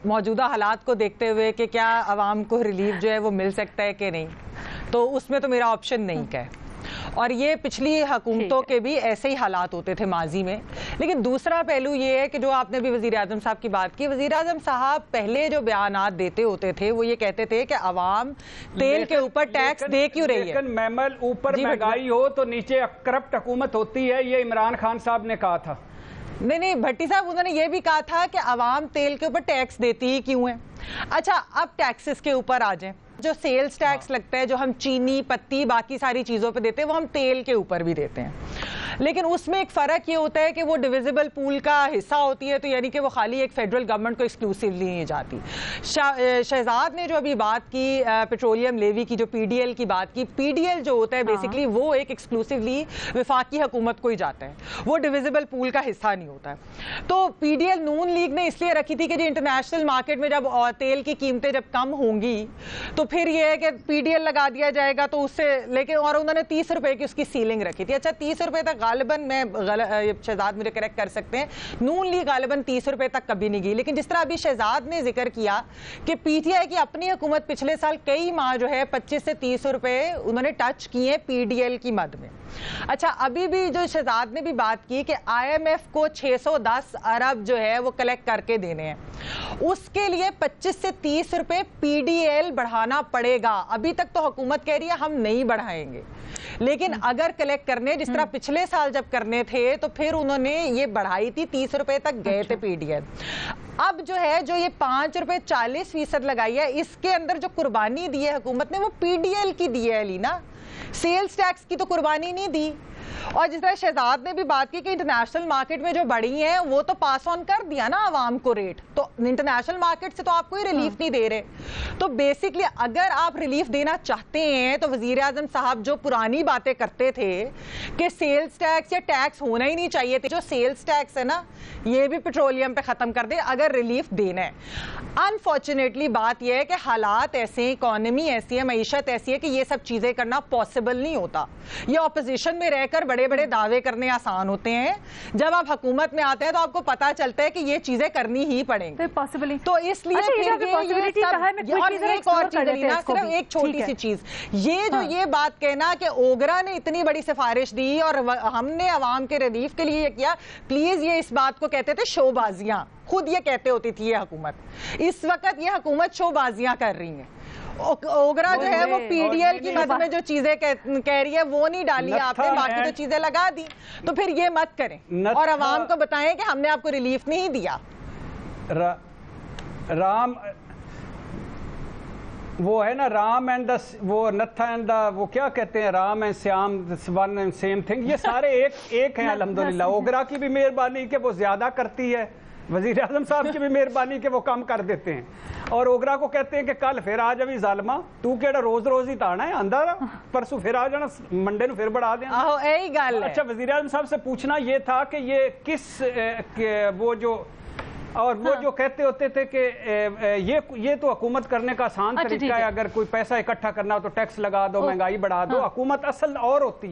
मौजूदा हालात को देखते हुए कि क्या आवाम को रिलीफ जो है वो मिल सकता है कि नहीं, तो उसमें तो मेरा ऑप्शन नहीं का है। और ये पिछली हुकूमतों के भी ऐसे ही हालात होते थे माजी में। लेकिन दूसरा पहलू ये है कि जो आपने भी वज़ीर आज़म साहब की बात की, वज़ीर आज़म साहब पहले जो बयानात देते होते थे वो ये कहते थे कि अवाम तेल के ऊपर टैक्स दे क्यों रही है। लेकिन मैमल ऊपर महंगाई हो तो नीचे करप्ट हुकूमत होती है, ये इमरान खान साहब ने कहा था। नहीं, भट्टी साहब उन्होंने ये भी कहा था कि अवाम तेल के ऊपर टैक्स देती ही क्यों है। अच्छा, अब टैक्सेस के ऊपर आ जाएं। जो सेल्स टैक्स लगता है, जो हम चीनी, पत्ती, बाकी सारी चीज़ों पे देते हैं, वो हम तेल के ऊपर भी देते हैं। लेकिन उसमें एक फ़र्क ये होता है कि वो डिविजिबल पूल का हिस्सा होती है, तो यानी कि वो खाली एक फेडरल गवर्नमेंट को एक्सक्लूसिवली नहीं जाती। शहजाद ने जो अभी बात की पेट्रोलियम लेवी की, जो PDL की बात की, PDL जो होता है बेसिकली वो एक एक्सक्लूसिवली वफाकी हुकूमत को ही जाता है, वो डिविजिबल पूल का हिस्सा नहीं होता है। तो PDL नून लीग ने इसलिए रखी थी कि जो इंटरनेशनल मार्केट में जब तेल की कीमतें जब कम होंगी तो फिर ये है कि PDL लगा दिया जाएगा, तो उससे लेकिन, और उन्होंने 30 रुपए की उसकी सीलिंग रखी थी। अच्छा, 30 रुपए तक गालिबन, मैं शहजाद मुझे करेक्ट कर सकते हैं, नून लीग गालिबन 30 रुपए तक कभी नहीं गई। लेकिन जिस तरह अभी शहजाद ने जिक्र किया कि PTI की अपनी हुकूमत पिछले साल कई माह जो है 25 से 30 रुपए उन्होंने टच किए PDL की मद में। अच्छा, अभी भी जो शहजाद ने भी बात की कि IMF को 610 अरब जो है वो कलेक्ट करके देने हैं, उसके लिए 25 से 30 रुपए PDL बढ़ाना पड़ेगा। अभी तक तो हुकूमत कह रही है हम नहीं बढ़ाएंगे, लेकिन अगर कलेक्ट करने जिस तरह पिछले साल जब करने थे तो फिर उन्होंने ये बढ़ाई थी, 30 रुपए तक गए थे PDL। अब जो है, जो ये 5 रुपए 40% लगाई है, इसके अंदर जो कुर्बानी दी है हुकूमत ने वो PDL की दी है, लीना, सेल्स टैक्स की तो कुर्बानी नहीं दी। और जिस तरह शहजाद ने भी बात की कि इंटरनेशनल मार्केट में जो बढ़ी हैं वो तो पास ऑन कर दिया ना आवाम को रेट, तो इंटरनेशनल मार्केट से तो आप कोई रिलीफ नहीं दे रहे। तो बेसिकली अगर आप रिलीफ देना चाहते हैं तो वजीर आजम साहब जो पुरानी बातें करते थे कि सेल्स टैक्स या टैक्स होना ही नहीं चाहिए थे, जो सेल्स टैक्स है ना ये भी पेट्रोलियम पे खत्म कर दे अगर रिलीफ देना है। अनफॉर्चुनेटली बात यह है कि हालात ऐसे, इकोनॉमी ऐसी है, मईशत ऐसी है कि ये सब चीजें करना पॉसिबल नहीं होता। ये ऑपोजिशन में रहकर बड़े बड़े दावे करने आसान होते हैं, जब आप हुकूमत में आते हैं तो आपको पता चलता है कि ये चीजें करनी ही पड़ेंगी। तो इसलिए सिर्फ एक छोटी सी चीज, ये जो ये बात कहना कि ओगरा ने इतनी बड़ी सिफारिश दी और हमने अवाम के रिलीफ के लिए ये किया, प्लीज ये इस बात को कहते थे शोबाजियां, खुद ये कहते होती थी ये हुकूमत। इस वक्त ये हुकूमत शोबाजियां कर रही है। ओगरा जो है वो PDL की मद में जो चीजें कह रही है वो नहीं डाली आपने, बाकी तो चीजें लगा दी। तो फिर ये मत करें और अवाम को बताएं कि हमने आपको रिलीफ नहीं दिया। राम वो है ना, राम एंड द वो नथा एंड द वो क्या कहते हैं, Ram and Shyam one and same thing, ये सारे एक हैं अल्हम्दुलिल्लाह। ओगरा की भी मेहरबानी कि वो ज्यादा करती है, वजीर आजम साहब की भी मेहरबानी कि वो कम कर देते हैं। और ओगरा को कहते हैं कि कल फिर आ जावी जालमा, तू केड़ा रोज रोज ही ताना है, अंदर परसों फिर आ जाना, मंडे ਨੂੰ फिर बढ़ा देना। आहो यही गल है। अच्छा, वजीर आजम साहब से पूछना ये था कि ये किस वो जो और वो जो कहते होते थे कि ये तो हुकूमत करने का आसान तरीका है, अगर कोई पैसा इकट्ठा करना हो तो टैक्स लगा दो, महंगाई बढ़ा दो। हुकूमत असल और होती है।